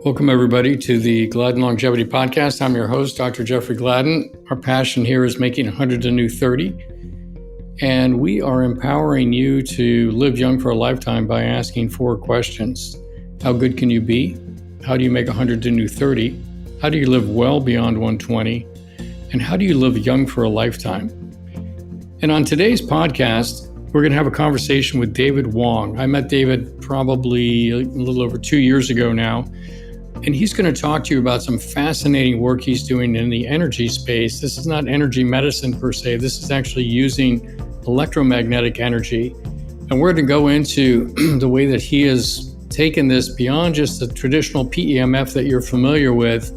Welcome, everybody, to the Gladden Longevity Podcast. I'm your host, Dr. Jeffrey Gladden. Our passion here is making 100 a new 30. And we are empowering you to live young for a lifetime by asking 4 questions. How good can you be? How do you make 100 a new 30? How do you live well beyond 120? And how do you live young for a lifetime? And on today's podcast, we're going to have a conversation with David Wong. I met David probably a little over 2 years ago now. And he's going to talk to you about some fascinating work he's doing in the energy space. This is not energy medicine per se. This is actually using electromagnetic energy. And we're going to go into the way that he has taken this beyond just the traditional PEMF that you're familiar with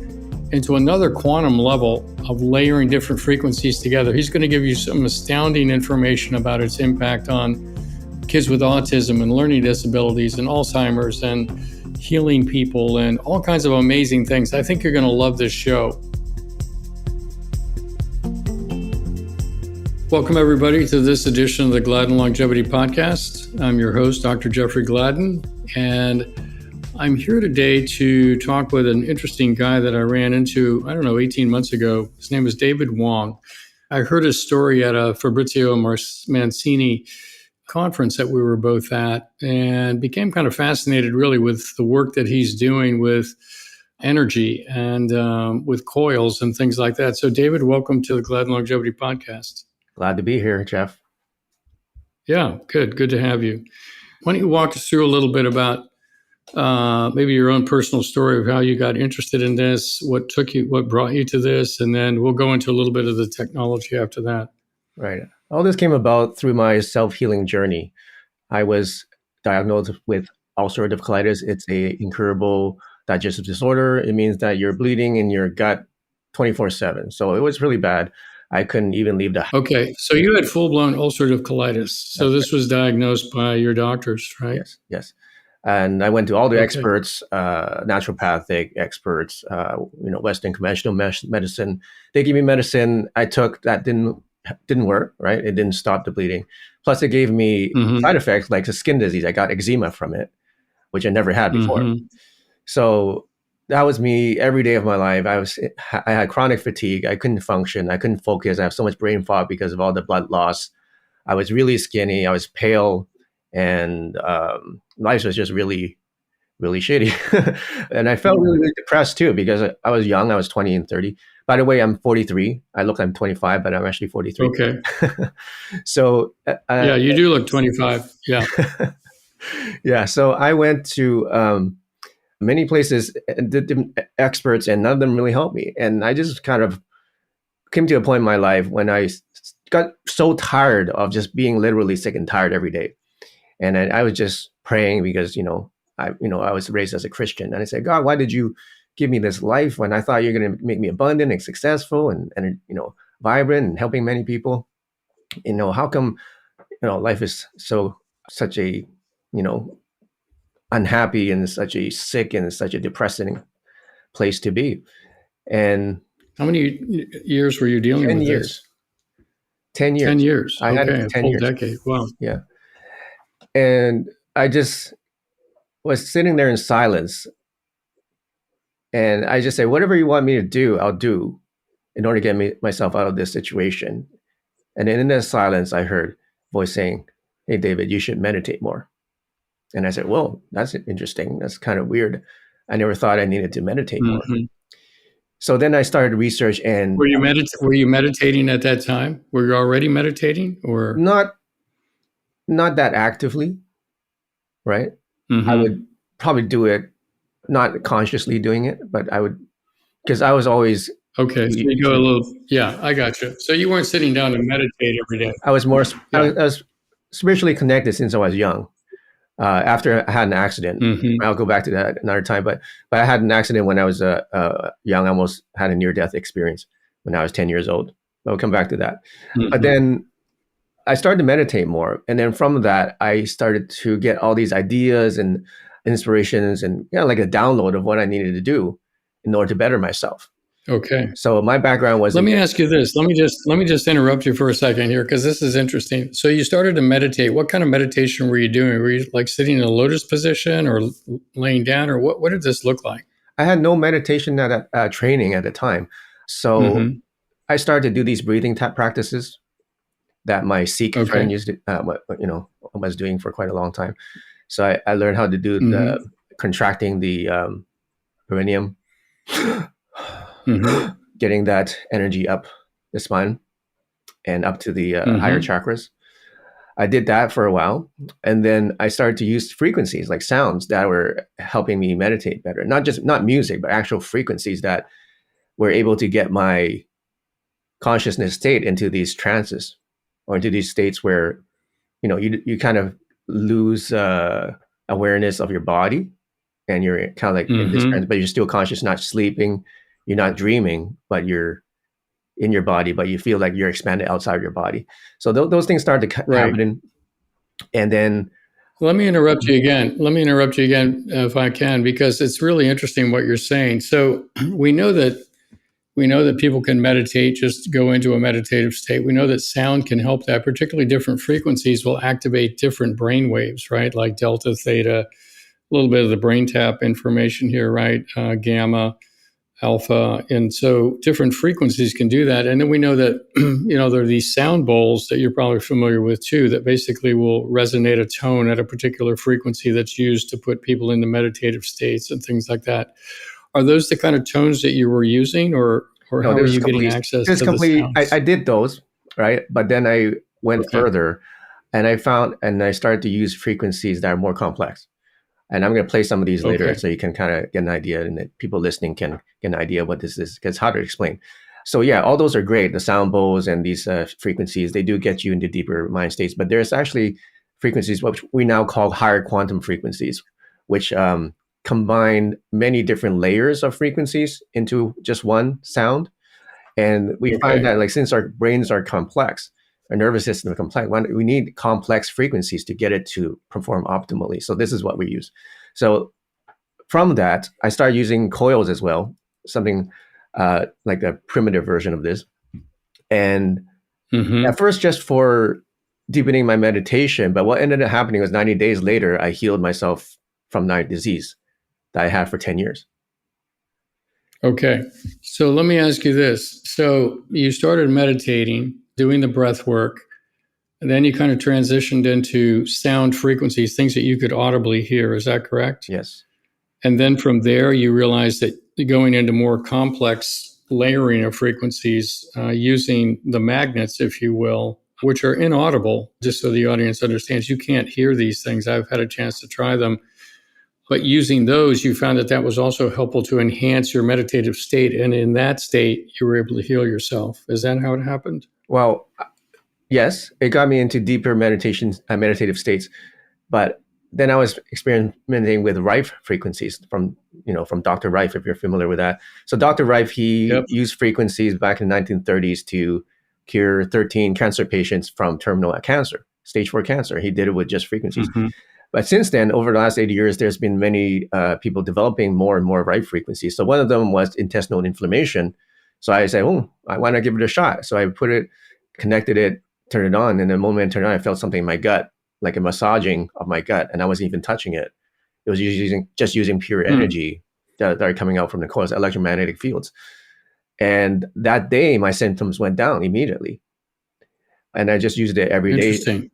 into another quantum level of layering different frequencies together. He's going to give you some astounding information about its impact on kids with autism and learning disabilities and Alzheimer's and healing people and all kinds of amazing things. I think you're going to love this show. Welcome, everybody, to this edition of the Gladden Longevity Podcast. I'm your host, Dr. Jeffrey Gladden, and I'm here today to talk with an interesting guy that I ran into, 18 months ago. His name is David Wong. I heard his story at a Fabrizio Mancini conference that we were both at and became kind of fascinated really with the work that he's doing with energy and with coils and things like that. So David, welcome to the Gladden Longevity Podcast. Glad to be here, Jeff. Yeah, good to have you. Why don't you walk us through a little bit about maybe your own personal story of how you got interested in this, what brought you to this, and then we'll go into a little bit of the technology after that. Right. All this came about through my self-healing journey. I was diagnosed with ulcerative colitis. It's an incurable digestive disorder. It means that you're bleeding in your gut 24/7. So it was really bad. I couldn't even leave the house. Okay. So you had full-blown ulcerative colitis. So this was diagnosed by your doctors, right? Yes. And I went to all the experts, naturopathic experts, Western conventional medicine. They gave me medicine I took that didn't work, right? It didn't stop the bleeding. Plus, it gave me side effects like a skin disease. I got eczema from it, which I never had before. So that was me every day of my life. I had chronic fatigue. I couldn't function. I couldn't focus. I have so much brain fog because of all the blood loss. I was really skinny. I was pale, and life was just really, really shitty. And I felt really, really depressed too because I was young. I was 20 and 30. By the way, I'm 43. I look like I'm 25, but I'm actually 43. Okay. So yeah, you do look 25. Yeah. Yeah. So I went to many places, experts, and none of them really helped me. And I just kind of came to a point in my life when I got so tired of just being literally sick and tired every day. And I was just praying because, I was raised as a Christian. And I said, God, why did you give me this life when I thought you're going to make me abundant and successful and vibrant and helping many people? How come, life is such a, unhappy and such a sick and such a depressing place to be? And how many years were you dealing with this? 10 years. 10 years. I had it for 10 years. Full decade. Wow. Yeah. And I just was sitting there in silence. And I just say, whatever you want me to do, I'll do in order to get myself out of this situation. And then in that silence, I heard a voice saying, hey, David, you should meditate more. And I said, well, that's interesting. That's kind of weird. I never thought I needed to meditate more. So then I started research. And were you meditating at that time? Were you already meditating or not that actively, right? I would probably do it, not consciously doing it, but I would, because I was always. Okay. So you go a little, yeah, I got you. So you weren't sitting down to meditate every day. I was more, I was spiritually connected since I was young. After I had an accident, I'll go back to that another time, but I had an accident when I was young. I almost had a near-death experience when I was 10 years old. I'll come back to that. But then I started to meditate more. And then from that, I started to get all these ideas and inspirations and like a download of what I needed to do in order to better myself. Okay. So my background was. Let me ask you this. Let me just interrupt you for a second here because this is interesting. So you started to meditate. What kind of meditation were you doing? Were you like sitting in a lotus position or laying down, or what did this look like? I had no meditation training at the time. So I started to do these breathing practices that my Sikh friend used to, was doing for quite a long time. So I learned how to do the contracting the perineum, getting that energy up the spine and up to the higher chakras. I did that for a while. And then I started to use frequencies like sounds that were helping me meditate better. Not music, but actual frequencies that were able to get my consciousness state into these trances or into these states where, you kind of lose awareness of your body and you're kind of like in this trance, but you're still conscious, not sleeping, you're not dreaming, but you're in your body, but you feel like you're expanded outside of your body. So those things start to happen. And then let me interrupt you again. If I can, because it's really interesting what you're saying. So we know that people can meditate, just go into a meditative state. We know that sound can help that, particularly different frequencies will activate different brain waves, right? Like delta, theta, a little bit of the brain tap information here, right? Gamma, alpha. And so different frequencies can do that. And then we know that, there are these sound bowls that you're probably familiar with too, that basically will resonate a tone at a particular frequency that's used to put people into meditative states and things like that. Are those the kind of tones that you were using or how are you getting access to the sounds? I did those, right? But then I went further and I started to use frequencies that are more complex. And I'm going to play some of these later so you can kind of get an idea and that people listening can get an idea what this is, because it's hard to explain. So yeah, all those are great. The sound bowls and these frequencies, they do get you into deeper mind states, but there's actually frequencies, which we now call higher quantum frequencies, which combine many different layers of frequencies into just one sound. And we find that since our brains are complex, our nervous system is complex, we need complex frequencies to get it to perform optimally. So this is what we use. So from that, I started using coils as well, something like a primitive version of this. And at first just for deepening my meditation, but what ended up happening was 90 days later, I healed myself from my disease that I had for 10 years. Okay. So let me ask you this. So you started meditating, doing the breath work, and then you kind of transitioned into sound frequencies, things that you could audibly hear. Is that correct? Yes. And then from there, you realized that going into more complex layering of frequencies, using the magnets, if you will, which are inaudible, just so the audience understands, you can't hear these things. I've had a chance to try them. But using those, you found that was also helpful to enhance your meditative state. And in that state, you were able to heal yourself. Is that how it happened? Well, yes, it got me into deeper meditative states. But then I was experimenting with Rife frequencies from Dr. Rife, if you're familiar with that. So Dr. Rife, he used frequencies back in the 1930s to cure 13 cancer patients from terminal cancer, stage 4 cancer. He did it with just frequencies. But since then, over the last 80 years, there's been many people developing more and more Rife frequencies. So one of them was intestinal inflammation. So I said, why not give it a shot? So I connected it, turned it on. And the moment I turned it on, I felt something in my gut, like a massaging of my gut. And I wasn't even touching it. It was just using pure energy that are coming out from the coils, electromagnetic fields. And that day, my symptoms went down immediately. And I just used it every day. Interesting.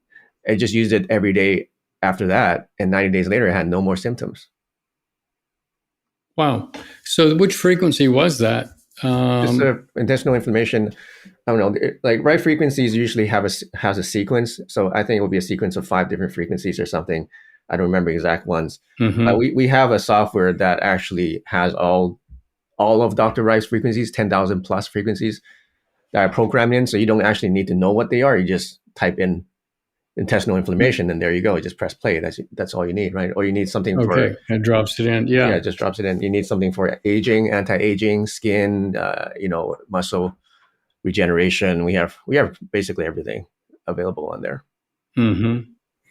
I just used it every day after that. And 90 days later, I had no more symptoms. Wow. So which frequency was that? Just intestinal inflammation. I don't know. Like Rife frequencies usually has a sequence. So I think it will be a sequence of 5 different frequencies or something. I don't remember exact ones. But we have a software that actually has all of Dr. Rife's frequencies, 10,000 plus frequencies that are programmed in. So you don't actually need to know what they are. You just type in intestinal inflammation, and there you go. You just press play. That's all you need, right? Or you need something for it drops it in. Yeah, it just drops it in. You need something for aging, anti-aging, skin, muscle regeneration. We have basically everything available on there.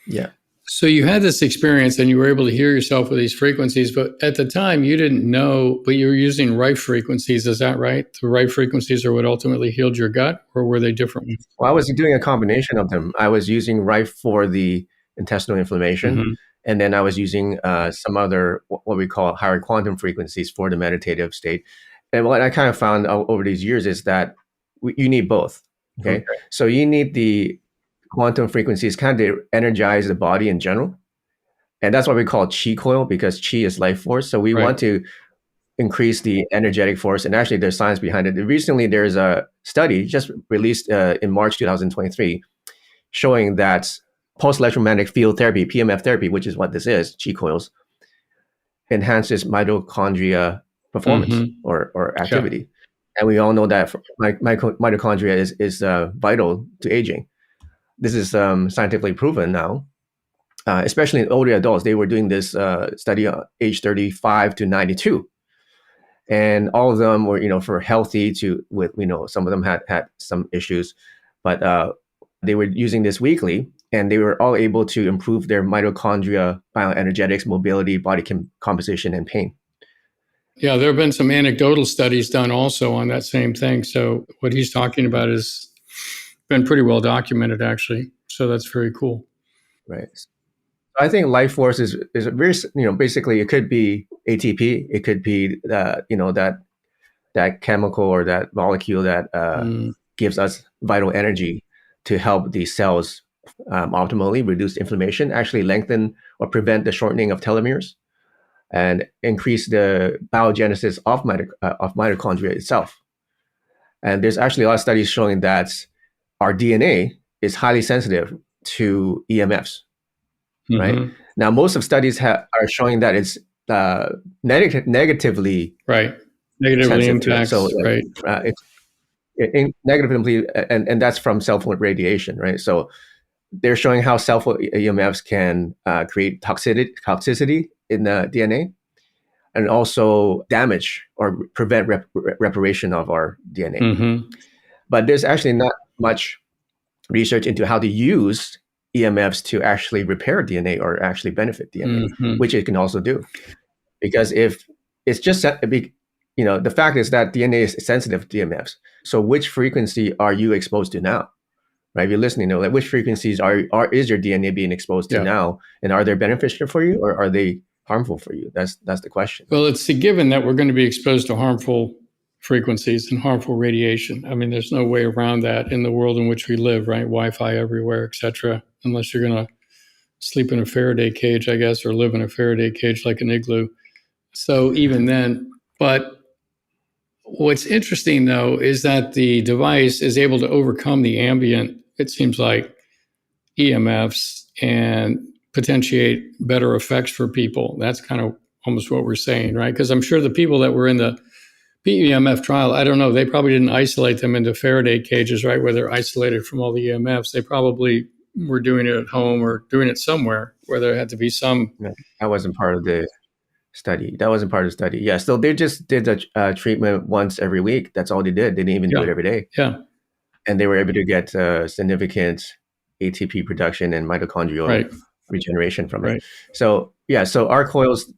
Yeah. So you had this experience and you were able to hear yourself with these frequencies, but at the time you didn't know, but you were using Rife frequencies. Is that right? The Rife frequencies are what ultimately healed your gut, or were they different? Well, I was doing a combination of them. I was using Rife for the intestinal inflammation, And then I was using some other, what we call higher quantum frequencies for the meditative state. And what I kind of found over these years is that you need both. Okay. So you need the quantum frequencies kind of to energize the body in general. And that's what we call Qi Coil, because Qi is life force. So we want to increase the energetic force. And actually there's science behind it. Recently, there's a study just released in March 2023 showing that pulse electromagnetic field therapy, PEMF therapy, which is what this is, Qi Coils, enhances mitochondria performance or activity. Yeah. And we all know that mitochondria is vital to aging. This is scientifically proven now, especially in older adults. They were doing this study age 35 to 92. And all of them were, for healthy with some of them had some issues, but they were using this weekly, and they were all able to improve their mitochondria bioenergetics, mobility, body composition, and pain. Yeah, there have been some anecdotal studies done also on that same thing. So what he's talking about has been pretty well documented, actually. So that's very cool. Right. I think life force is very, basically it could be ATP, it could be that chemical or that molecule that gives us vital energy to help the cells optimally reduce inflammation, actually lengthen or prevent the shortening of telomeres, and increase the biogenesis of mitochondria itself. And there's actually a lot of studies showing that our DNA is highly sensitive to EMFs. Right now, most of studies are showing that it's negatively impacts. So it's negatively, and that's from cell phone radiation, right? So they're showing how cell phone EMFs can create toxicity in the DNA, and also damage or prevent reparation of our DNA. But there's actually not much research into how to use EMFs to actually repair DNA or actually benefit DNA, which it can also do. Because if it's just, the fact is that DNA is sensitive to EMFs. So which frequency are you exposed to now? Right? If you're listening, like which frequencies is your DNA being exposed to now? And are they beneficial for you, or are they harmful for you? That's the question. Well, it's a given that we're going to be exposed to harmful frequencies and harmful radiation. I mean, there's no way around that in the world in which we live, right? Wi-Fi everywhere, etc. Unless you're going to sleep in a Faraday cage, I guess, or live in a Faraday cage like an igloo. So even then, but what's interesting though is that the device is able to overcome the ambient, it seems like, EMFs and potentiate better effects for people. That's kind of almost what we're saying, right? Because I'm sure the people that were in the PEMF trial, I don't know, they probably didn't isolate them into Faraday cages, right, where they're isolated from all the EMFs. They probably were doing it at home or doing it somewhere where there had to be some. No, that wasn't part of the study. Yeah, so they just did a treatment once every week. That's all they did. They didn't even do it every day. Yeah. And they were able to get significant ATP production and mitochondrial regeneration from it. So our coils,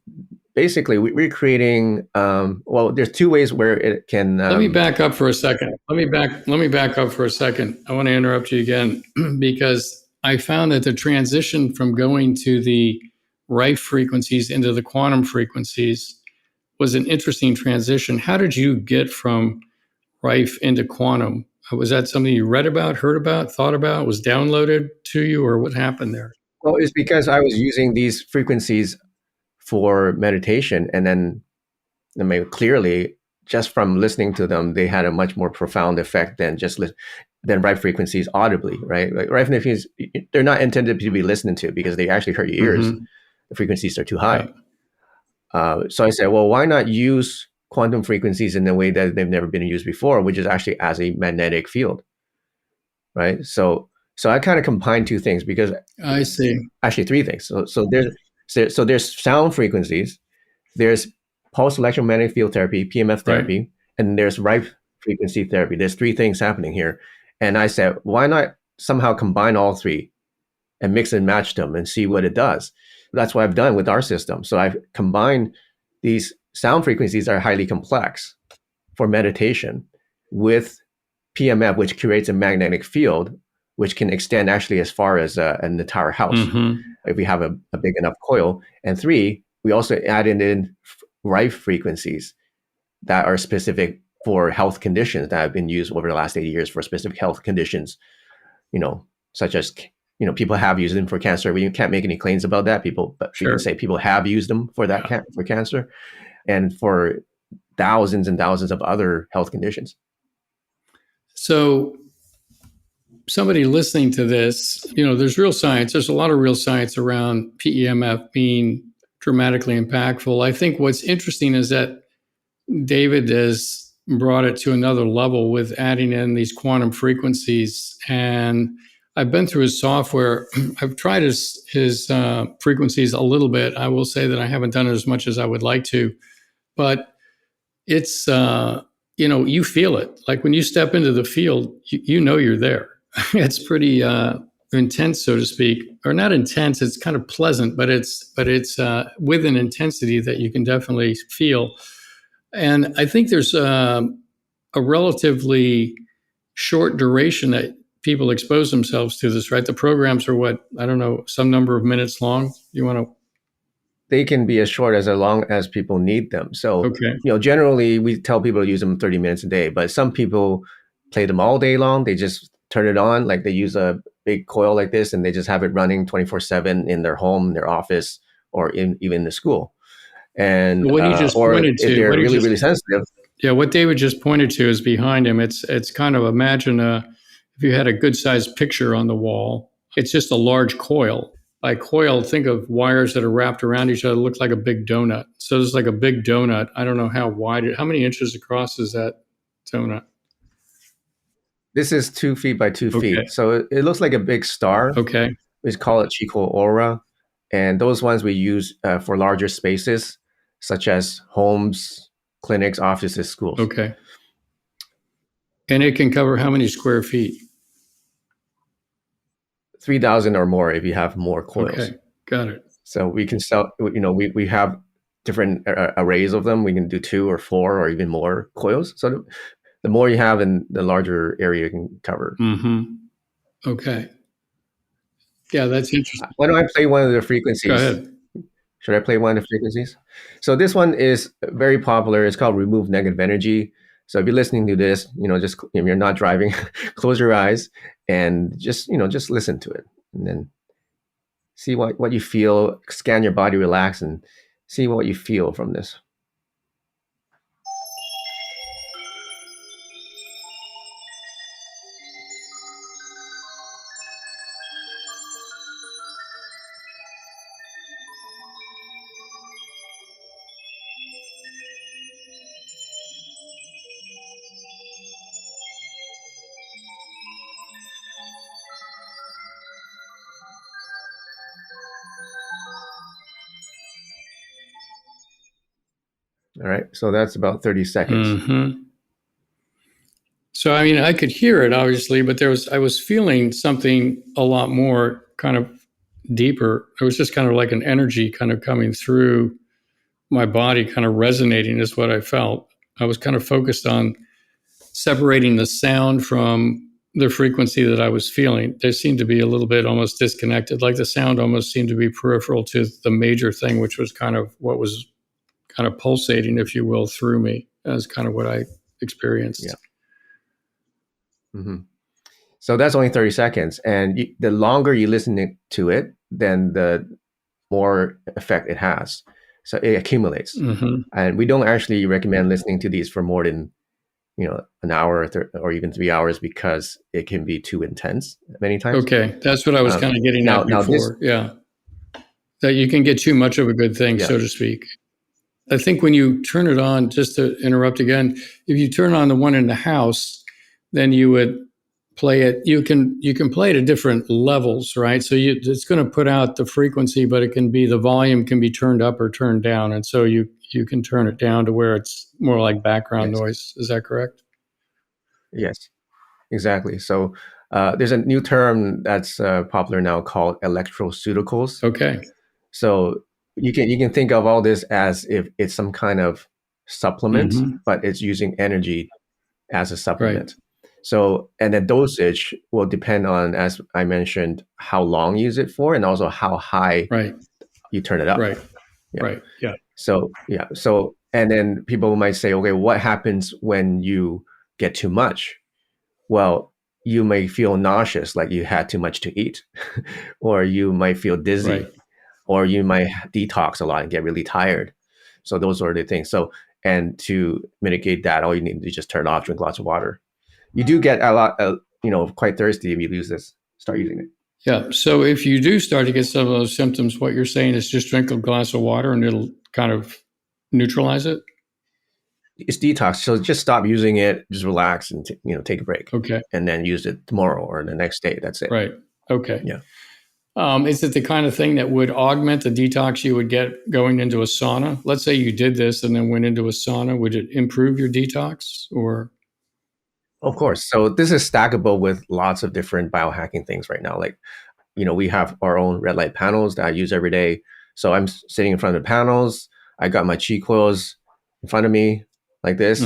basically, we're creating. There's two ways where it can. Let me back up for a second. Let me back up for a second. I want to interrupt you again because I found that the transition from going to the Rife frequencies into the quantum frequencies was an interesting transition. How did you get from Rife into quantum? Was that something you read about, heard about, thought about, was downloaded to you, or what happened there? Well, it's because I was using these frequencies for meditation, and then clearly, just from listening to them, they had a much more profound effect than Rife frequencies audibly, right? Like Rife frequencies, they're not intended to be listened to because they actually hurt your ears. The frequencies are too high. So I said, well, why not use quantum frequencies in a way that they've never been used before, which is actually as a magnetic field, right? So I kind of combined two things because I see. Actually, three things. So there's sound frequencies, there's pulse electromagnetic field therapy, PEMF therapy, and there's Rife frequency therapy. There's three things happening here. And I said, why not somehow combine all three and mix and match them and see what it does? That's what I've done with our system. So I've combined these sound frequencies that are highly complex for meditation with PEMF, which creates a magnetic field, which can extend actually as far as an entire house if we have a big enough coil. And 3, we also added in rife frequencies that are specific for health conditions that have been used over the last 80 years for specific health conditions, such as, people have used them for cancer. We can't make any claims about that, but we can say people have used them for that for cancer and for thousands and thousands of other health conditions. So somebody listening to this, there's real science. There's a lot of real science around PEMF being dramatically impactful. I think what's interesting is that David has brought it to another level with adding in these quantum frequencies. And I've been through his software. I've tried his frequencies a little bit. I will say that I haven't done it as much as I would like to, but it's, you feel it. Like when you step into the field, you're there. It's pretty intense, so to speak, or not intense. It's kind of pleasant, but it's with an intensity that you can definitely feel. And I think there's a relatively short duration that people expose themselves to this, right? The programs are some number of minutes long. You want to? They can be as long as people need them. So, generally we tell people to use them 30 minutes a day, but some people play them all day long. They just turn it on, like they use a big coil like this and they just have it running 24/7 in their home, their office, or even the school. And what he just pointed to, if they're really sensitive. Yeah, what David just pointed to is behind him. It's kind of, imagine if you had a good sized picture on the wall. It's just a large coil. By coil, think of wires that are wrapped around each other, look like a big donut. So it's like a big donut. I don't know how many inches across is that donut? This is 2 feet by 2 feet. So it looks like a big star. Okay. We call it Qi Coils. And those ones we use for larger spaces, such as homes, clinics, offices, schools. Okay. And it can cover how many square feet? 3,000 or more if you have more coils. Okay, got it. So we can sell, we have different arrays of them. We can do 2 or 4 or even more coils. So the more you have, and the larger area you can cover. Okay. Yeah, that's interesting. Why don't I play one of the frequencies? Go ahead. Should I play one of the frequencies? So this one is very popular. It's called Remove Negative Energy. So if you're listening to this, just if you're not driving, close your eyes and just listen to it, and then see what you feel. Scan your body, relax, and see what you feel from this. All right, so that's about 30 seconds. So, I could hear it obviously, but I was feeling something a lot more kind of deeper. It was just kind of like an energy kind of coming through my body, kind of resonating is what I felt. I was kind of focused on separating the sound from the frequency that I was feeling. They seemed to be a little bit almost disconnected, like the sound almost seemed to be peripheral to the major thing, which was kind of what was kind of pulsating, if you will, through me. That's kind of what I experienced. Yeah. So that's only 30 seconds. And the longer you listen to it, then the more effect it has. So it accumulates. And we don't actually recommend listening to these for more than, an hour or even 3 hours, because it can be too intense many times. Okay. That's what I was kind of getting at before. That you can get too much of a good thing, so to speak. I think when you turn it on, just to interrupt again, if you turn on the one in the house, then you would play it. You can play it at different levels, right? So it's going to put out the frequency, but the volume can be turned up or turned down. And so you can turn it down to where it's more like background noise. Is that correct? Yes, exactly. So there's a new term that's popular now called electroceuticals. Okay. So you can think of all this as if it's some kind of supplement, but it's using energy as a supplement. So, and the dosage will depend on, as I mentioned, how long you use it for, and also how high Right. you turn it up. Right. Yeah. Right. Yeah. So, yeah. So, and then people might say, okay, what happens when you get too much? Well, you may feel nauseous, like you had too much to eat, or you might feel dizzy, Right. or you might detox a lot and get really tired. So those are the things. So, and to mitigate that, all you need to just turn it off, drink lots of water. You do get a lot, quite thirsty if you use this, start using it. Yeah. So if you do start to get some of those symptoms, what you're saying is just drink a glass of water and it'll kind of neutralize it. It's detox. So just stop using it, just relax and take a break. Okay. And then use it tomorrow or the next day. That's it. Right. Okay. Yeah. Is it the kind of thing that would augment the detox you would get going into a sauna? Let's say you did this and then went into a sauna. Would it improve your detox or? Of course. So this is stackable with lots of different biohacking things right now. Like, we have our own red light panels that I use every day. So I'm sitting in front of the panels. I got my Qi Coils in front of me like this,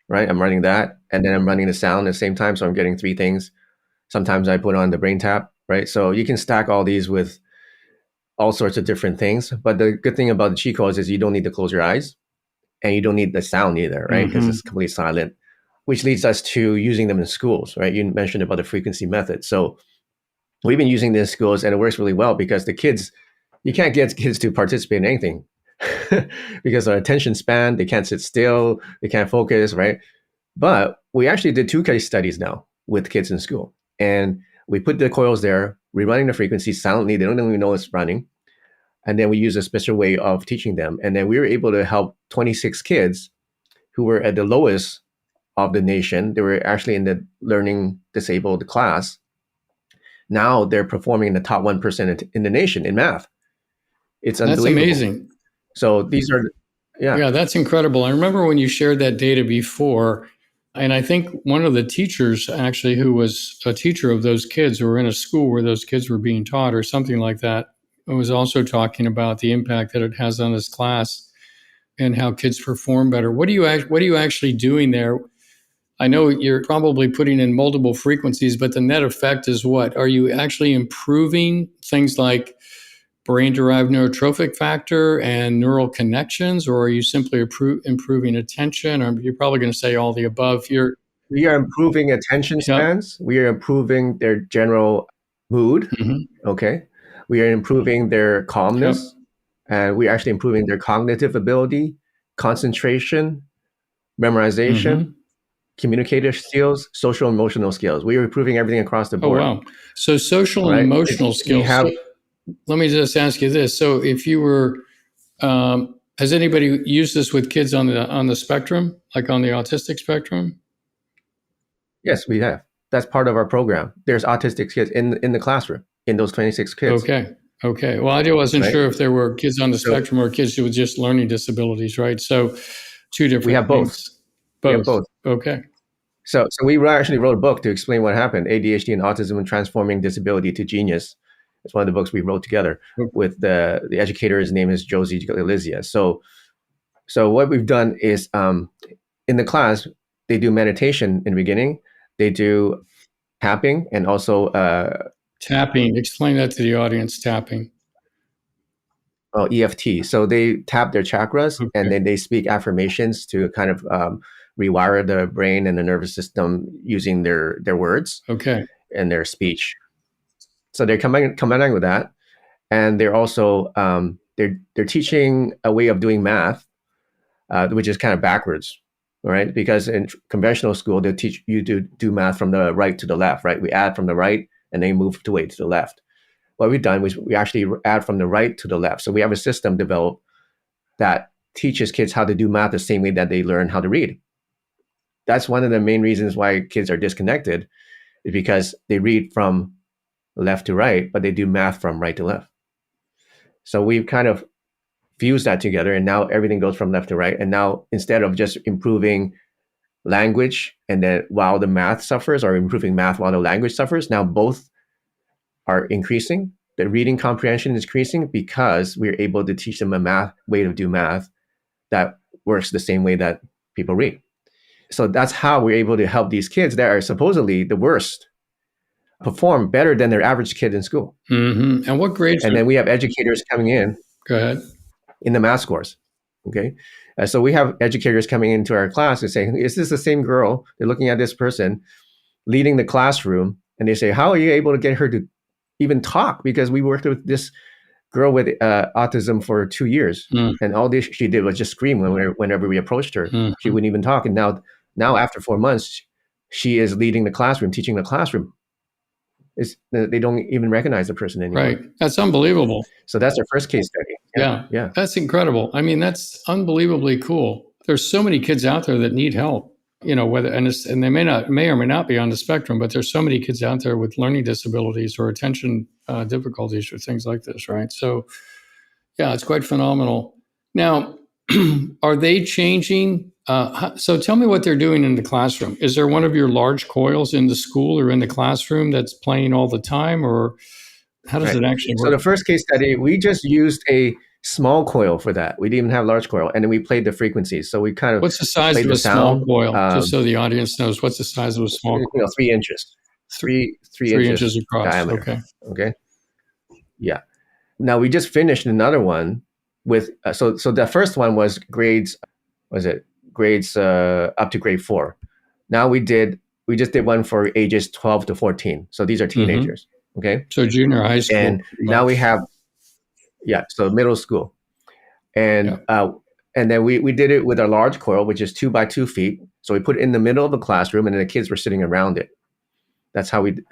right? I'm running that. And then I'm running the sound at the same time. So I'm getting three things. Sometimes I put on the brain tap, right? So you can stack all these with all sorts of different things. But the good thing about the Qi Coils is you don't need to close your eyes and you don't need the sound either, right? Because it's completely silent, which leads us to using them in schools, right? You mentioned about the frequency method. So we've been using this in schools and it works really well because the kids, you can't get kids to participate in anything because their attention span, they can't sit still, they can't focus, right? But we actually did 2 case studies now with kids in school. And we put the coils there, we're running the frequency silently, they don't even know it's running. And then we use a special way of teaching them. And then we were able to help 26 kids who were at the lowest of the nation. They were actually in the learning disabled class. Now they're performing in the top 1% in the nation in math. It's unbelievable. That's amazing. So these are, Yeah, that's incredible. I remember when you shared that data before, and I think one of the teachers actually who was a teacher of those kids who were in a school where those kids were being taught or something like that, was also talking about the impact that it has on this class and how kids perform better. What are you actually doing there? I know you're probably putting in multiple frequencies, but the net effect is what? Are you actually improving things like brain-derived neurotrophic factor and neural connections, or are you simply improving attention? Or you're probably going to say all the above. We are improving attention spans. We are improving their general mood. Okay. We are improving their calmness. And we're actually improving their cognitive ability, concentration, memorization, communicative skills, social emotional skills. We are improving everything across the board. Oh, wow. So social and emotional skills. Let me just ask you this. So if you were, has anybody used this with kids on the spectrum, like on the autistic spectrum? Yes, we have. That's part of our program. There's autistic kids in the classroom, in those 26 kids. Okay. Well, I wasn't sure if there were kids on the spectrum or kids with just learning disabilities, right? So 2 different We have both. things. We have both. Okay. So we actually wrote a book to explain what happened, ADHD and Autism and Transforming Disability to Genius. It's one of the books we wrote together with the educator. His name is Josie Galizia. So what we've done is in the class, they do meditation in the beginning. They do tapping and also tapping. Explain that to the audience, tapping. Oh, EFT. So they tap their chakras and then they speak affirmations to kind of rewire the brain and the nervous system using their words and their speech. So they're combining with that. And they're also, they're teaching a way of doing math, which is kind of backwards, right? Because in conventional school, they teach you to do math from the right to the left, right? We add from the right and then move to the left. What we've done was we actually add from the right to the left. So we have a system developed that teaches kids how to do math the same way that they learn how to read. That's one of the main reasons why kids are disconnected, is because they read from left to right, but they do math from right to left. So we've kind of fused that together, and now everything goes from left to right. And now instead of just improving language and then while the math suffers, or improving math while the language suffers, now both are increasing. The reading comprehension is increasing because we're able to teach them a way to do math that works the same way that people read. So that's how we're able to help these kids that are supposedly the worst perform better than their average kid in school. Mm-hmm. And what grades? And then we have educators coming in. Go ahead. In the math course. Okay. So we have educators coming into our class and saying, is this the same girl? They're looking at this person leading the classroom. And they say, how are you able to get her to even talk? Because we worked with this girl with autism for 2 years. And all this she did was just scream whenever we approached her. She wouldn't even talk. And now after 4 months, she is leading the classroom, teaching the classroom. They don't even recognize the person anymore. Right. That's unbelievable. So that's our first case study. Yeah. That's incredible. I mean, that's unbelievably cool. There's so many kids out there that need help, whether, and they may or may not be on the spectrum, but there's so many kids out there with learning disabilities or attention difficulties or things like this. Right. So yeah, it's quite phenomenal. Now, are they changing? So tell me what they're doing in the classroom. Is there one of your large coils in the school or in the classroom that's playing all the time, or how does it actually work? So the first case study, we just used a small coil for that. We didn't even have large coil, and then we played the frequencies. So we kind of what's the size of a small coil? Just so the audience knows, what's the size of a small coil? 3 inches. 3 inches across. Diameter. Okay. Yeah. Now we just finished another one with so the first one was grades up to grade 4. Now we just did one for ages 12 to 14. So these are teenagers. Okay. So junior high school. And now we have, so middle school. And and then we did it with our large coil, which is 2 by 2 feet. So we put it in the middle of the classroom and then the kids were sitting around it. That's how we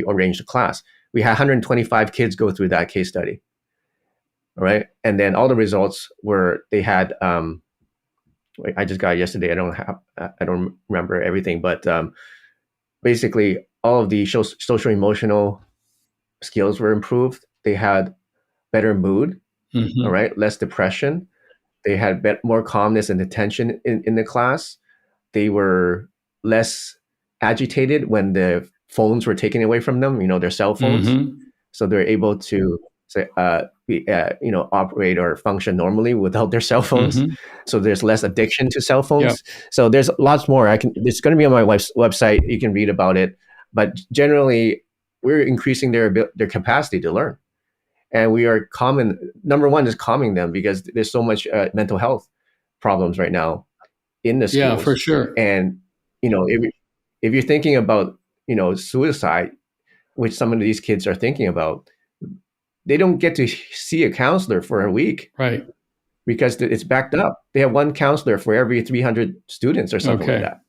arranged the class. We had 125 kids go through that case study. All right. And then all the results were, they had, I just got it yesterday. I don't remember everything, but basically all of the social emotional skills were improved. They had better mood, all right, less depression. They had more calmness and attention in the class. They were less agitated when the phones were taken away from them, their cell phones. So they're able to operate or function normally without their cell phones. So there's less addiction to cell phones. So there's lots more. It's going to be on my website. You can read about it. But generally, we're increasing their capacity to learn. And we are number one is calming them because there's so much mental health problems right now in the schools. Yeah, for sure. And, if you're thinking about, suicide, which some of these kids are thinking about, they don't get to see a counselor for a week. Right. Because it's backed up. They have one counselor for every 300 students or something like that.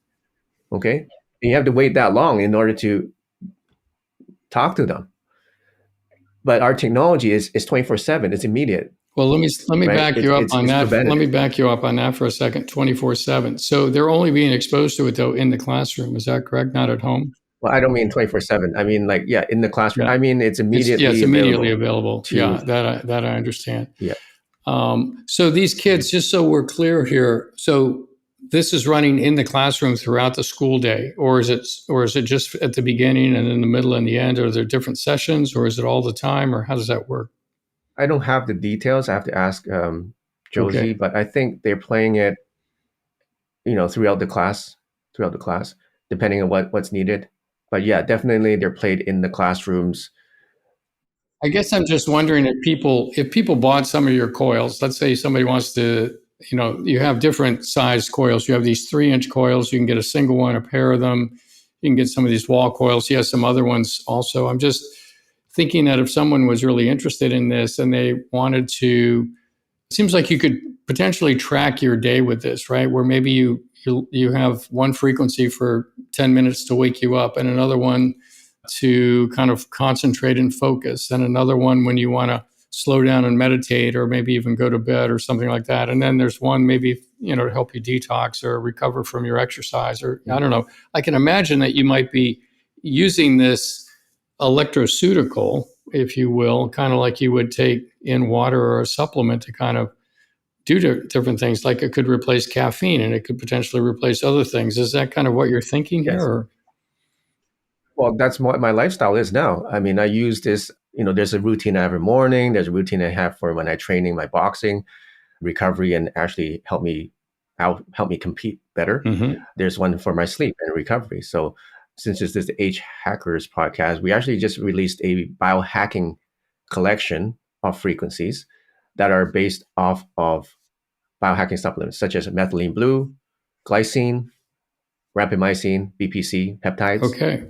Okay. And you have to wait that long in order to talk to them. But our technology is 24/7. It's immediate. Well, let me back you up on that. Let me back you up on that for a second. 24/7. So they're only being exposed to it though in the classroom. Is that correct? Not at home? Well, I don't mean 24/7. I mean in the classroom. Yeah. I mean it's immediately it's immediately available. That I understand. Yeah. So these kids, just so we're clear here, so this is running in the classroom throughout the school day, or is it just at the beginning and in the middle and the end? Are there different sessions, or is it all the time, or how does that work? I don't have the details. I have to ask Josie, but I think they're playing it, throughout the class, depending on what's needed. But yeah, definitely they're played in the classrooms. I guess I'm just wondering if people bought some of your coils. Let's say somebody wants to, you have different size coils. You have these 3-inch coils. You can get a single one, a pair of them. You can get some of these wall coils. You have some other ones also. I'm just thinking that if someone was really interested in this and they wanted to, it seems like you could potentially track your day with this, right? Where maybe you have one frequency for 10 minutes to wake you up and another one to kind of concentrate and focus, and another one when you want to slow down and meditate or maybe even go to bed or something like that. And then there's one maybe, to help you detox or recover from your exercise, or I don't know. I can imagine that you might be using this electroceutical, if you will, kind of like you would take in water or a supplement to kind of do different things. Like it could replace caffeine and it could potentially replace other things. Is that kind of what you're thinking here? Or? Well, that's what my lifestyle is now. I mean, I use this, there's a routine I have every morning. There's a routine I have for when I'm training my boxing recovery and actually help me help me compete better. Mm-hmm. There's one for my sleep and recovery. So since this is the H Hackers podcast, we actually just released a biohacking collection of frequencies that are based off of biohacking supplements, such as methylene blue, glycine, rapamycin, BPC, peptides. Okay.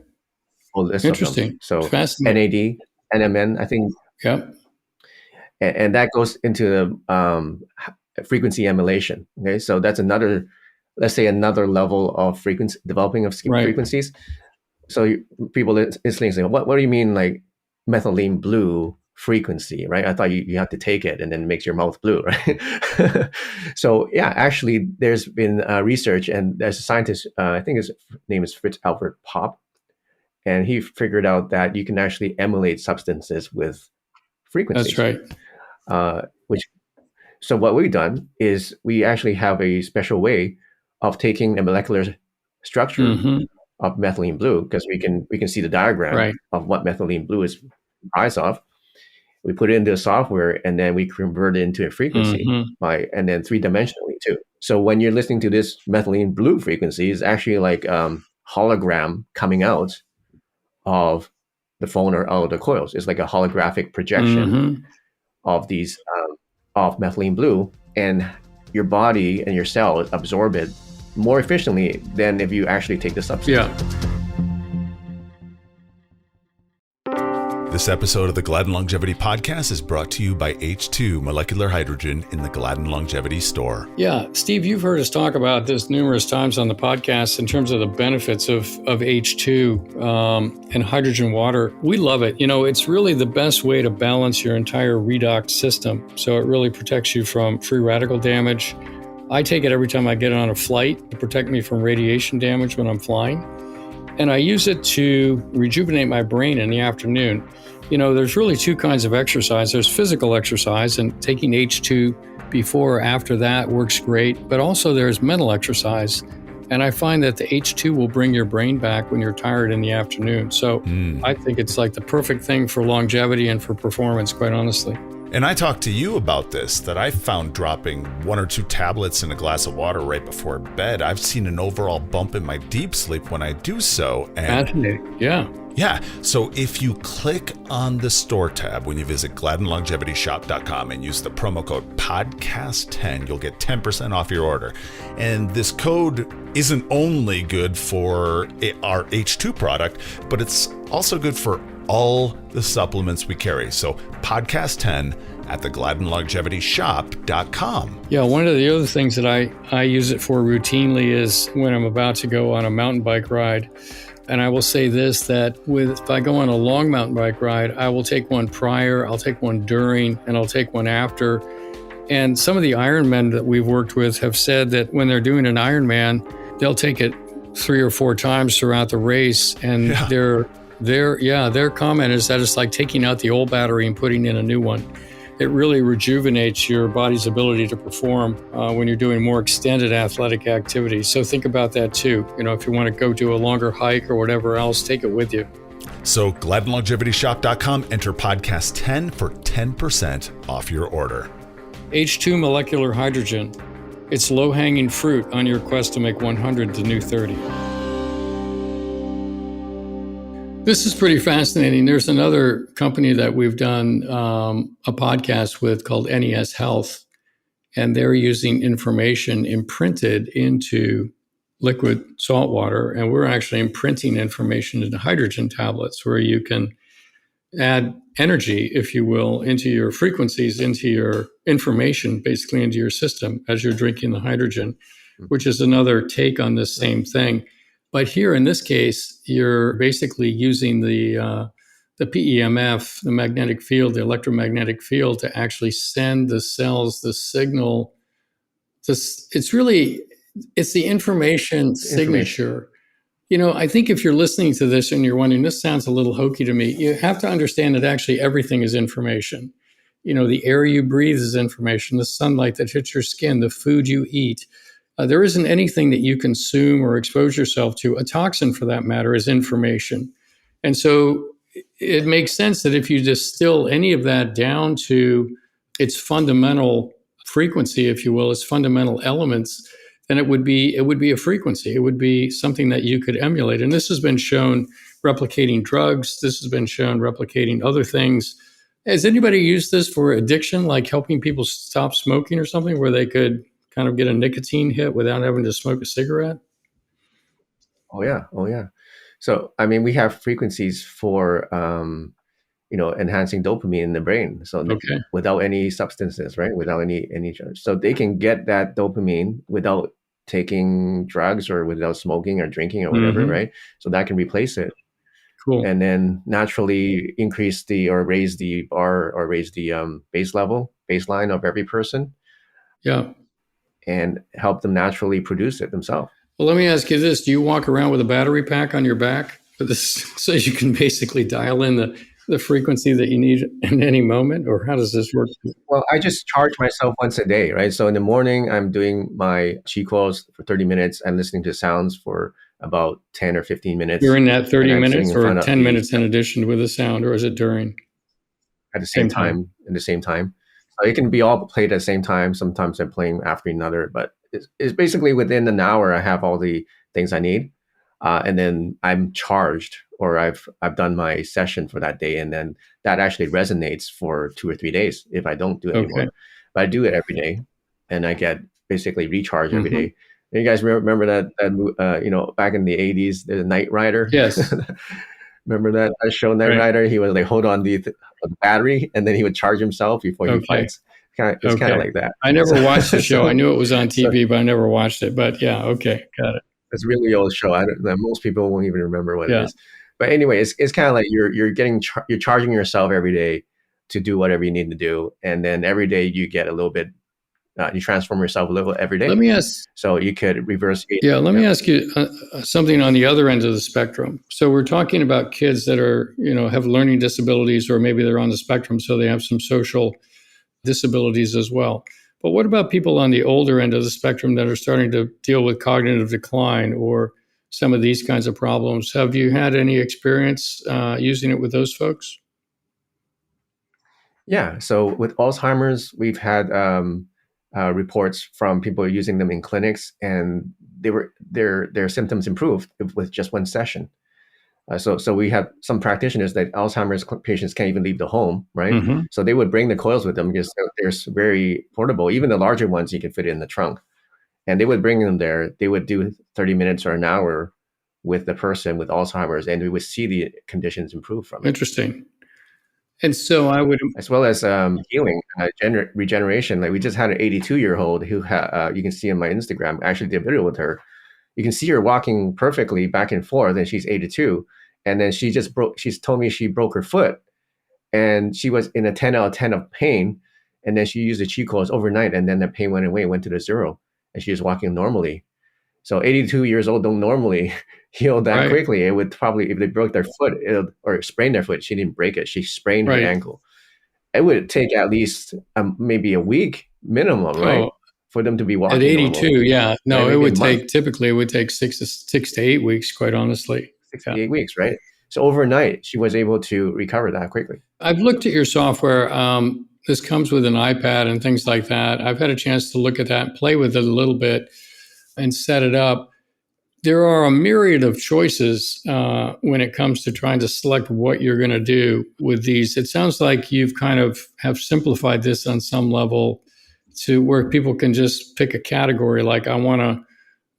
Whole list of them. Interesting. So Fascinating. NAD, NMN, I think. Yep. And that goes into frequency emulation. Okay, so that's another, let's say, another level of frequency developing of frequencies. So people instantly say, what do you mean, like methylene blue frequency, right? I thought you have to take it and then it makes your mouth blue, right? So yeah, actually, there's been research, and there's a scientist, I think his name is Fritz Albert Popp, and he figured out that you can actually emulate substances with frequencies. That's right. So what we've done is we actually have a special way of taking a molecular structure of methylene blue, because we can see the diagram of what methylene blue is comprised of. We put it into the software, and then we convert it into a frequency and then 3-dimensionally too. So when you're listening to this methylene blue frequency, it's actually like hologram coming out of the phone or out of the coils. It's like a holographic projection of these of methylene blue, and your body and your cells absorb it more efficiently than if you actually take the substance. Yeah. This episode of the Gladden Longevity Podcast is brought to you by H2 Molecular Hydrogen in the Gladden Longevity Store. Yeah, Steve, you've heard us talk about this numerous times on the podcast in terms of the benefits of H2 and hydrogen water. We love it. You know, it's really the best way to balance your entire redox system. So it really protects you from free radical damage. I take it every time I get on a flight to protect me from radiation damage when I'm flying. And I use it to rejuvenate my brain in the afternoon. You know, there's really two kinds of exercise. There's physical exercise, and taking H2 before or after that works great. But also there's mental exercise. And I find that the H2 will bring your brain back when you're tired in the afternoon. So I think it's like the perfect thing for longevity and for performance, quite honestly. And I talked to you about this, that I found dropping 1 or 2 tablets in a glass of water right before bed. I've seen an overall bump in my deep sleep when I do so. And fascinating. Yeah. Yeah. So if you click on the store tab when you visit GladdenLongevityShop.com and use the promo code podcast10, you'll get 10% off your order. And this code isn't only good for our H2 product, but it's also good for all the supplements we carry. So podcast10 at the GladdenLongevityShop.com. Yeah, one of the other things that I use it for routinely is when I'm about to go on a mountain bike ride. And I will say this, that if I go on a long mountain bike ride, I will take one prior, I'll take one during, and I'll take one after. And some of the Ironmen that we've worked with have said that when they're doing an Ironman, they'll take it 3 or 4 times throughout the race. And their comment is that it's like taking out the old battery and putting in a new one. It really rejuvenates your body's ability to perform when you're doing more extended athletic activity. So think about that too. You know, if you want to go do a longer hike or whatever else, take it with you. So GladdenLongevityShop.com, enter podcast 10 for 10% off your order. H2 molecular hydrogen. It's low-hanging fruit on your quest to make 100 the new 30. This is pretty fascinating. There's another company that we've done a podcast with called NES Health, and they're using information imprinted into liquid salt water, and we're actually imprinting information into hydrogen tablets where you can add energy, if you will, into your frequencies, into your information, basically into your system as you're drinking the hydrogen, which is another take on this same thing. But here in this case, you're basically using the PEMF, the magnetic field, the electromagnetic field, to actually send the cells the signal. It's the information signature. You know, I think if you're listening to this and you're wondering, this sounds a little hokey to me, you have to understand that actually everything is information. You know, the air you breathe is information, the sunlight that hits your skin, the food you eat. There isn't anything that you consume or expose yourself to. A toxin, for that matter, is information. And so it makes sense that if you distill any of that down to its fundamental frequency, if you will, its fundamental elements, then it would be a frequency. It would be something that you could emulate. And this has been shown replicating drugs. This has been shown replicating other things. Has anybody used this for addiction, like helping people stop smoking or something, where they could kind of get a nicotine hit without having to smoke a cigarette? Oh yeah. So I mean, we have frequencies for enhancing dopamine in the brain. So without any substances, right? Without any drugs. So they can get that dopamine without taking drugs or without smoking or drinking or whatever, right? So that can replace it. Cool. And then naturally increase or raise the bar or raise the baseline of every person. Yeah. And help them naturally produce it themselves. Well, let me ask you this. Do you walk around with a battery pack on your back for this, so you can basically dial in the frequency that you need in any moment? Or how does this work? Well, I just charge myself once a day, right? So in the morning, I'm doing my Qi Coils for 30 minutes. I'm listening to sounds for about 10 or 15 minutes. You're in that 30 minutes or 10 minutes in addition with the sound, or is it during? At the same time. In the same time. So it can be all played at the same time. Sometimes I'm playing after another, but it's basically within an hour, I have all the things I need. And then I'm charged, or I've done my session for that day. And then that actually resonates for 2 or 3 days if I don't do it anymore. But I do it every day, and I get basically recharged every day. And you guys remember that back in the 80s, the Knight Rider? Yes. Remember that show, Knight Rider? He would like hold on the battery, and then he would charge himself before he fights. It's kind of like that. I never watched the show. I knew it was on TV, but I never watched it. But yeah, okay, got it. It's a really old show. Most people won't even remember what it is. But anyway, it's kind of like you're charging yourself every day to do whatever you need to do, and then every day you get a little bit. You transform yourself a little every day. Let me ask. So you could reverse. Let me ask you something on the other end of the spectrum. So we're talking about kids that are, have learning disabilities, or maybe they're on the spectrum, so they have some social disabilities as well. But what about people on the older end of the spectrum that are starting to deal with cognitive decline or some of these kinds of problems? Have you had any experience using it with those folks? Yeah. So with Alzheimer's, we've had reports from people using them in clinics, and their symptoms improved with just one session. So we have some practitioners that Alzheimer's patients can't even leave the home, right? So they would bring the coils with them because they're very portable. Even the larger ones, you can fit it in the trunk. And they would bring them there. They would do 30 minutes or an hour with the person with Alzheimer's, and we would see the conditions improve from it. Interesting. And so I would, as well as healing, regeneration. Like we just had an 82-year-old who you can see on my Instagram. I actually did a video with her. You can see her walking perfectly back and forth, and she's 82. And then she told me she broke her foot, and she was in a 10 out of 10 of pain. And then she used the Qi Coils overnight, and then the pain went away, went to the 0, and she was walking normally. So 82 years old don't normally heal that quickly. It would probably, if they broke their foot or sprained their foot, she didn't break it. She sprained her ankle. It would take at least maybe a week minimum, right? For them to be walking. At 82, normal. Yeah. No, it would take, typically it would take 6 to 8 weeks, quite honestly. 6 to 8 weeks, right? So overnight, she was able to recover that quickly. I've looked at your software. This comes with an iPad and things like that. I've had a chance to look at that, play with it a little bit, and set it up. There are a myriad of choices when it comes to trying to select what you're going to do with these. It sounds like you've kind of have simplified this on some level to where people can just pick a category, like I want to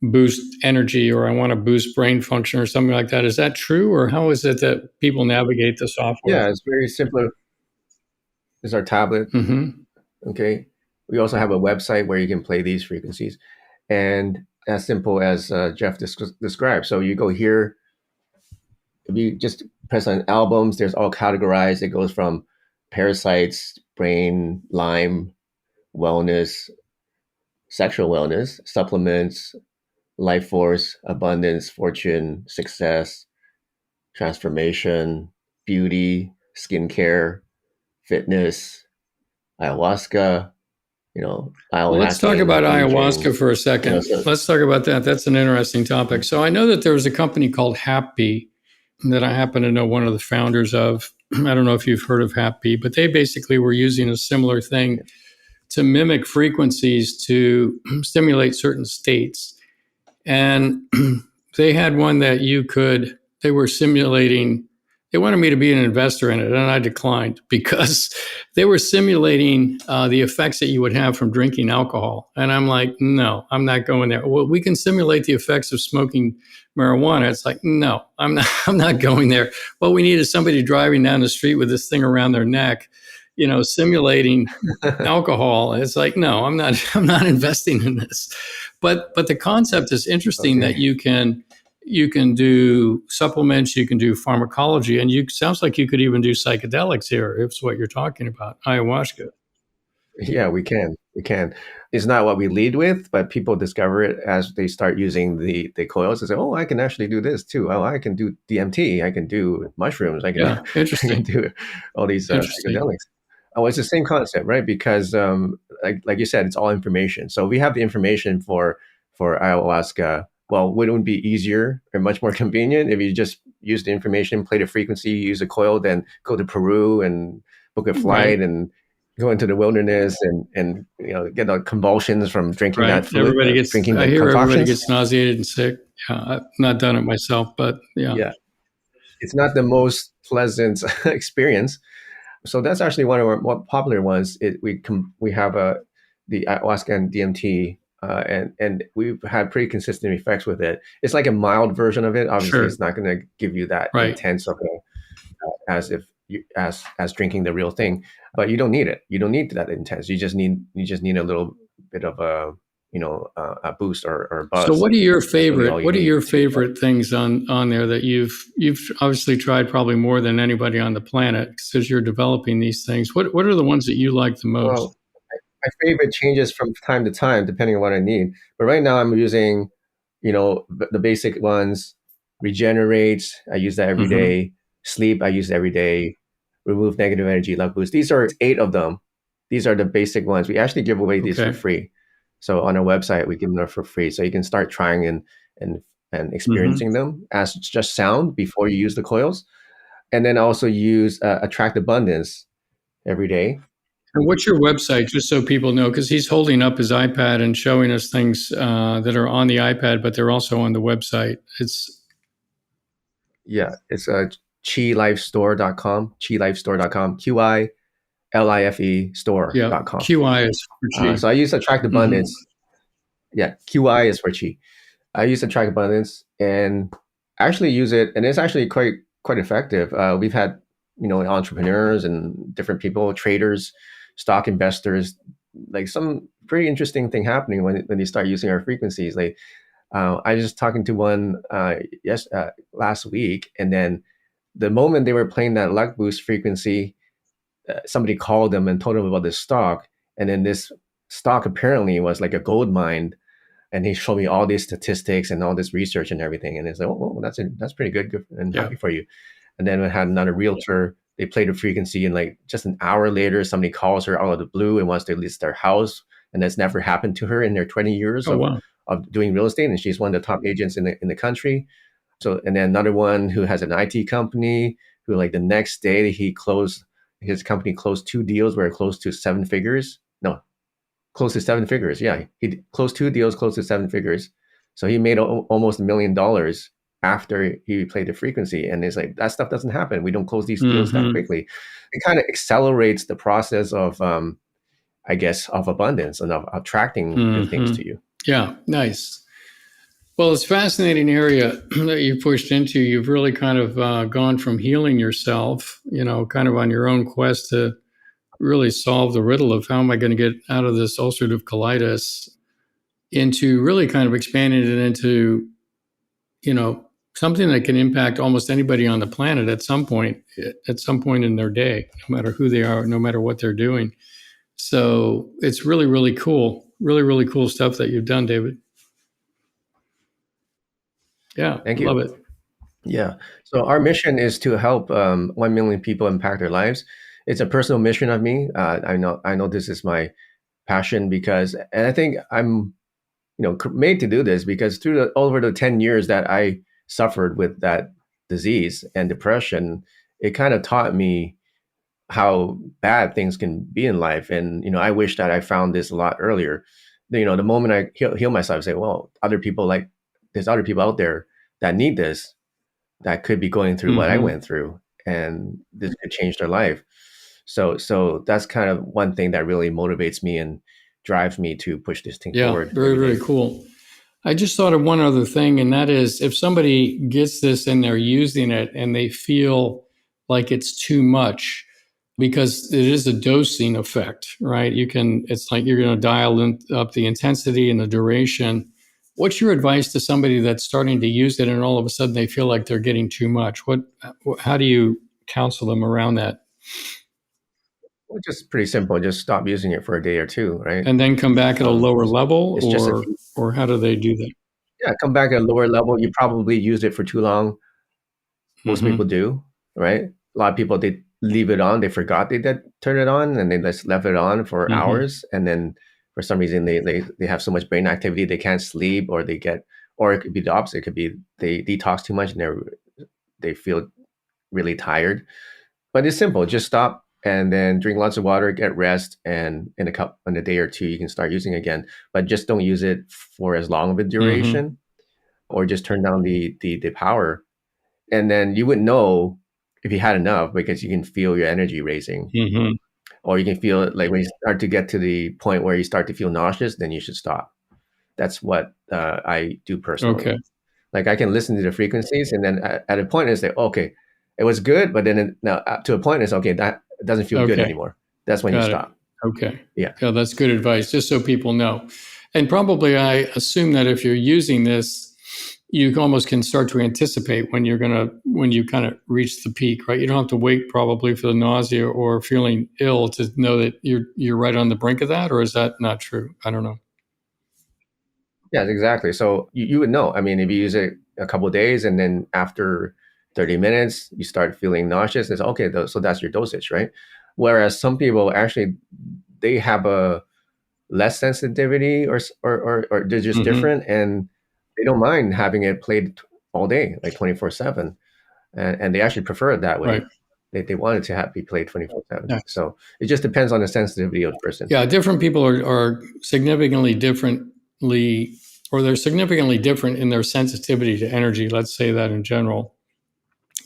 boost energy, or I want to boost brain function, or something like that. Is that true, or how is it that people navigate the software? Yeah, it's very simple. This is our tablet. Okay. We also have a website where you can play these frequencies, and as simple as Jeff described. So you go here, if you just press on albums, there's all categorized. It goes from parasites, brain, Lyme, wellness, sexual wellness, supplements, life force, abundance, fortune, success, transformation, beauty, skincare, fitness, ayahuasca, let's talk about ayahuasca for a second. Let's talk about that. That's an interesting topic. So I know that there was a company called Happy that I happen to know one of the founders of. I don't know if you've heard of Happy, but they basically were using a similar thing to mimic frequencies to stimulate certain states. And they had one that they were simulating. They wanted me to be an investor in it, and I declined because they were simulating the effects that you would have from drinking alcohol. And I'm like, no, I'm not going there. Well, we can simulate the effects of smoking marijuana. It's like, no, I'm not going there. What we need is somebody driving down the street with this thing around their neck, simulating alcohol. It's like, no, I'm not investing in this. But the concept is interesting that you can do supplements, you can do pharmacology, and sounds like you could even do psychedelics here, if it's what you're talking about, ayahuasca. Yeah, we can. It's not what we lead with, but people discover it as they start using the coils and say, oh, I can actually do this too. Oh, I can do DMT. I can do mushrooms. I can do all these psychedelics. Oh, it's the same concept, right? Because like you said, it's all information. So we have the information for ayahuasca. Well, wouldn't it be easier or much more convenient if you just use the information, play the frequency, use a coil, then go to Peru and book a flight and go into the wilderness and get the convulsions from drinking that fluid? Everybody gets nauseated and sick. Yeah, I've not done it myself, but yeah. It's not the most pleasant experience. So that's actually one of our more popular ones. We have the ayahuasca and DMT. And we've had pretty consistent effects with it. It's like a mild version of it. Obviously, It's not going to give you that intense of as drinking the real thing. But you don't need it. You don't need that intense. You just need a little bit of a boost or a buzz. So, what are your favorite things on there that you've obviously tried probably more than anybody on the planet because you're developing these things? What are the ones that you like the most? Well, my favorite changes from time to time, depending on what I need. But right now I'm using, the basic ones. Regenerate, I use that every day. Sleep, I use it every day. Remove negative energy, love boost. These are 8 of them. These are the basic ones. We actually give away these for free. So on our website, we give them for free. So you can start trying and experiencing them as just sound before you use the coils. And then also use Attract Abundance every day. And what's your website, just so people know? Because he's holding up his iPad and showing us things that are on the iPad, but they're also on the website. It's QILifestore.com, QILifestore.com, QILIFE store.com. QI is for Qi. So I use Attract Abundance. Yeah, QI is for Qi. I use Attract Abundance and actually use it, and it's actually quite effective. We've had entrepreneurs and different people, traders, stock investors, like some pretty interesting thing happening when you start using our frequencies. Like I was just talking to one last week, and then the moment they were playing that luck boost frequency, somebody called them and told them about this stock, and then this stock apparently was like a gold mine, and he showed me all these statistics and all this research and everything, and it's like, oh, that's pretty good and happy for you. And then we had another realtor. They played the frequency, and like just an hour later, somebody calls her out of the blue and wants to list their house, and that's never happened to her in their 20 years of doing real estate, and she's one of the top agents in the country. So, and then another one who has an IT company who, like, the next day his company closed 2 deals where it closed to 7 figures. No, close to 7 figures. Yeah, he closed 2 deals close to 7 figures. So he made almost $1 million after he played the frequency. And it's like, that stuff doesn't happen. We don't close these deals that quickly. It kind of accelerates the process of, of abundance and of attracting good things to you. Yeah, nice. Well, it's a fascinating area that you've pushed into. You've really kind of gone from healing yourself, kind of on your own quest to really solve the riddle of how am I going to get out of this ulcerative colitis, into really kind of expanding it into, something that can impact almost anybody on the planet at some point in their day, no matter who they are, no matter what they're doing. So it's really, really cool. Really, really cool stuff that you've done, David. Yeah, thank you. Love it. Yeah. So our mission is to help 1 million people impact their lives. It's a personal mission of me. I know this is my passion and I think I'm, made to do this because over the 10 years that I suffered with that disease and depression, it kind of taught me how bad things can be in life. And, I wish that I found this a lot earlier. The moment I heal myself, I say, well, there's other people out there that need this, that could be going through what I went through, and this could change their life. So that's kind of one thing that really motivates me and drives me to push this thing forward. Very, very cool. I just thought of one other thing, and that is if somebody gets this and they're using it and they feel like it's too much, because it is a dosing effect, right? It's like you're going to dial up the intensity and the duration. What's your advice to somebody that's starting to use it and all of a sudden they feel like they're getting too much? How do you counsel them around that? Well, just pretty simple. Just stop using it for a day or two, right? And then come back at a lower level, it's or how do they do that? Yeah, come back at a lower level. You probably used it for too long. Most people do, right? A lot of people, they leave it on. They forgot they did turn it on, and they just left it on for hours. And then for some reason, they have so much brain activity, they can't sleep, or or it could be the opposite. It could be they detox too much and they feel really tired. But it's simple. Just stop and then drink lots of water, get rest, and in a day or two, you can start using it again. But just don't use it for as long of a duration, or just turn down the power. And then you wouldn't know if you had enough, because you can feel your energy raising. Or you can feel it, like when you start to get to the point where you start to feel nauseous, then you should stop. That's what I do personally. Okay. Like I can listen to the frequencies, and then at a point it's like, okay, it was good, but then to a point it's okay, that doesn't feel good anymore. That's when you stop. Okay. Yeah, that's good advice, just so people know. And probably I assume that if you're using this, you almost can start to anticipate when you kind of reach the peak, right? You don't have to wait probably for the nausea or feeling ill to know that you're right on the brink of that, or is that not true? I don't know. Yeah, exactly. So you would know. I mean, if you use it a couple of days and then after 30 minutes, you start feeling nauseous, it's okay, so that's your dosage, right? Whereas some people actually, they have a less sensitivity, or they're just different, and they don't mind having it played all day, like 24/7. And they actually prefer it that way. Right. They want it to be played 24/7. Nice. So it just depends on the sensitivity of the person. Yeah, different people are significantly different in their sensitivity to energy. Let's say that in general.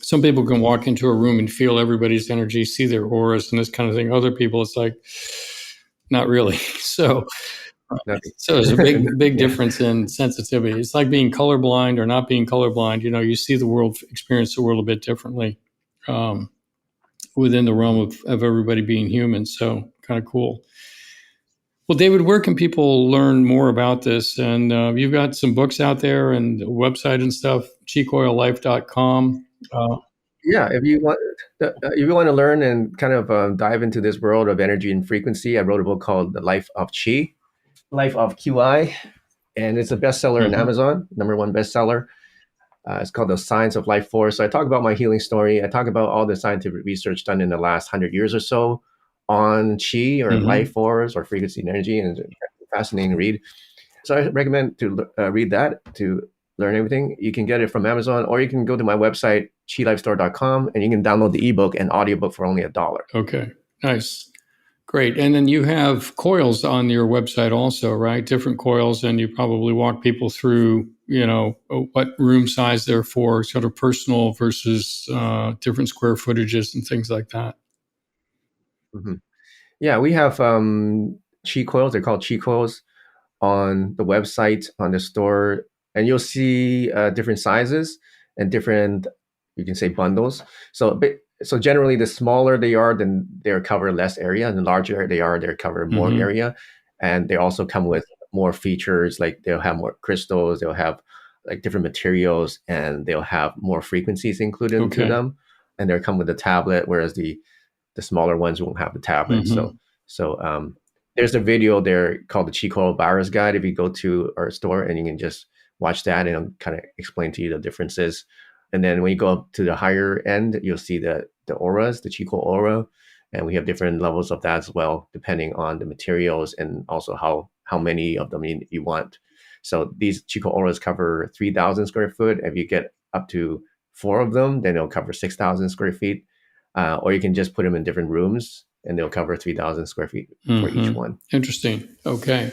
Some people can walk into a room and feel everybody's energy, see their auras and this kind of thing. Other people, it's like, not really. So there's a big difference in sensitivity. It's like being colorblind or not being colorblind. You see the world, experience the world a bit differently within the realm of everybody being human. So kind of cool. Well, David, where can people learn more about this? And you've got some books out there and a website and stuff, QiCoilLife.com. Yeah, if you want to learn and kind of dive into this world of energy and frequency, I wrote a book called The Life of Qi, Life of QI, and it's a bestseller on Amazon, #1 bestseller. It's called The Science of Life Force. So I talk about my healing story. I talk about all the scientific research done in the last 100 years or so on Qi or life force or frequency and energy, and it's a fascinating read. So I recommend to read that to learn everything. You can get it from Amazon, or you can go to my website, QiLifeStore.com, and you can download the ebook and audiobook for only $1. Okay, nice. Great. And then you have coils on your website also, right? Different coils, and you probably walk people through, what room size they're for, sort of personal versus different square footages and things like that. Yeah, we have Qi Coils. They're called Qi Coils on the website, on the store, and you'll see different sizes and different, you can say, bundles. So generally, the smaller they are, then they'll cover less area, and the larger they are, they'll cover more area. And they also come with more features, like they'll have more crystals, they'll have like different materials, and they'll have more frequencies included into them. And they'll come with a tablet, whereas the smaller ones won't have the tablet. So there's a video there called the Qi Coil Buyer's Guide. If you go to our store, and you can just watch that, and it'll kind of explain to you the differences. And then when you go up to the higher end, you'll see the auras, the Qi Coil aura, and we have different levels of that as well, depending on the materials and also how many of them you want. So these Qi Coil auras cover 3,000 square foot. If you get up to 4 of them, then it'll cover 6,000 square feet. or you can just put them in different rooms and they'll cover 3,000 square feet for each one. Interesting. Okay.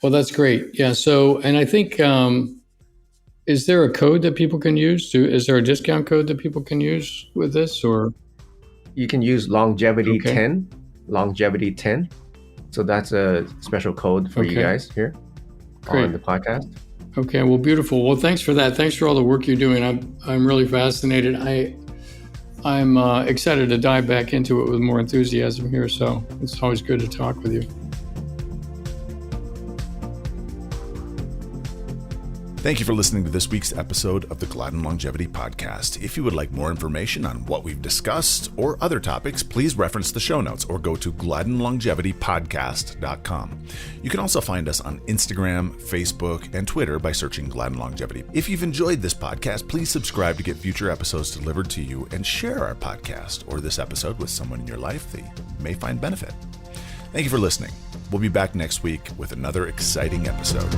Well, that's great. Yeah. So, and I think, is there a code that people can use? Is there a discount code that people can use with this, or? You can use longevity 10, longevity 10. So that's a special code for you guys here on the podcast. Okay. Well, beautiful. Well, thanks for that. Thanks for all the work you're doing. I'm really fascinated. I'm excited to dive back into it with more enthusiasm here. So it's always good to talk with you. Thank you for listening to this week's episode of the Gladden Longevity Podcast. If you would like more information on what we've discussed or other topics, please reference the show notes or go to GladdenLongevityPodcast.com. You can also find us on Instagram, Facebook, and Twitter by searching Gladden Longevity. If you've enjoyed this podcast, please subscribe to get future episodes delivered to you and share our podcast or this episode with someone in your life that you may find benefit. Thank you for listening. We'll be back next week with another exciting episode.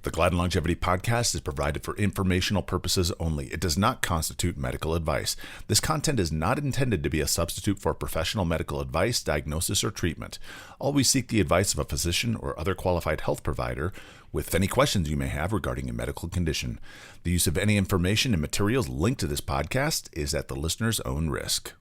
The Gladden Longevity Podcast is provided for informational purposes only. It does not constitute medical advice. This content is not intended to be a substitute for professional medical advice, diagnosis, or treatment. Always seek the advice of a physician or other qualified health provider with any questions you may have regarding a medical condition. The use of any information and materials linked to this podcast is at the listener's own risk.